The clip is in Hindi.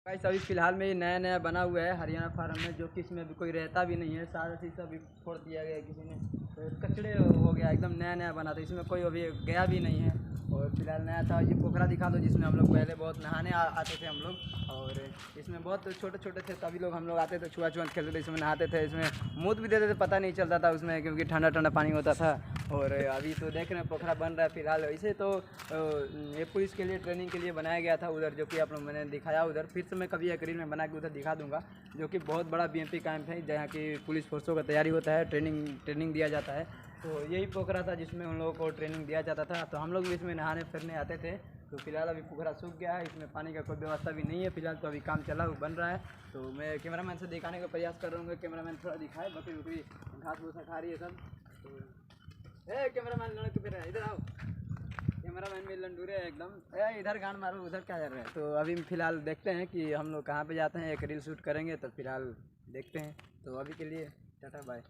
गाइस अभी फ़िलहाल में ये नया नया बना हुआ है हरियाणा फार्म में, जो कि इसमें अभी कोई रहता भी नहीं है। सारा शीशा भी फोड़ दिया गया किसी ने, तो कचड़े हो गया, एकदम नया नया बना था। इसमें कोई अभी गया भी नहीं है और फिलहाल नया था। ये पोखरा दिखा दो जिसमें हम लोग पहले बहुत नहाने आते थे हम लोग, और इसमें बहुत छोटे छोटे थे तभी लोग हम लोग आते थे, छुआ छुआंत खेलते थे, इसमें नहाते थे। इसमें मूत भी देते थे, पता नहीं चलता था उसमें, क्योंकि ठंडा ठंडा पानी होता था। और अभी तो देख रहे हैं पोखरा बन रहा है फिलहाल। वैसे तो ये पुलिस के लिए ट्रेनिंग के लिए बनाया गया था उधर, जो कि आप लोग मैंने दिखाया उधर। फिर से मैं कभी एक रील में बना के उधर दिखा दूंगा, जो कि बहुत बड़ा बीएमपी कैंप है जहाँ की पुलिस फोर्सों का तैयारी होता है, ट्रेनिंग दिया जाता है। तो यही पोखरा था जिसमें उन लोगों को ट्रेनिंग दिया जाता था। तो हम लोग भी इसमें नहाने फिरने आते थे। तो फिलहाल अभी पोखरा सूख गया है, इसमें पानी का कोई व्यवस्था भी नहीं है फिलहाल। तो अभी काम चला बन रहा है। तो मैं कैमरामैन से दिखाने का प्रयास कर रहा हूँ, कैमरामैन थोड़ा दिखाए। बकरी बकरी घास भूसा खा रही है सब। तो कैमरामैन लड़के पे इधर आओ, कैमरामैन में लंडूरे है एकदम। इधर गान मारो, उधर क्या कर रहे हैं। तो अभी फिलहाल देखते हैं कि हम लोग कहाँ पे जाते हैं, एक रील शूट करेंगे। तो फिलहाल देखते हैं। तो अभी के लिए टाटा बाय।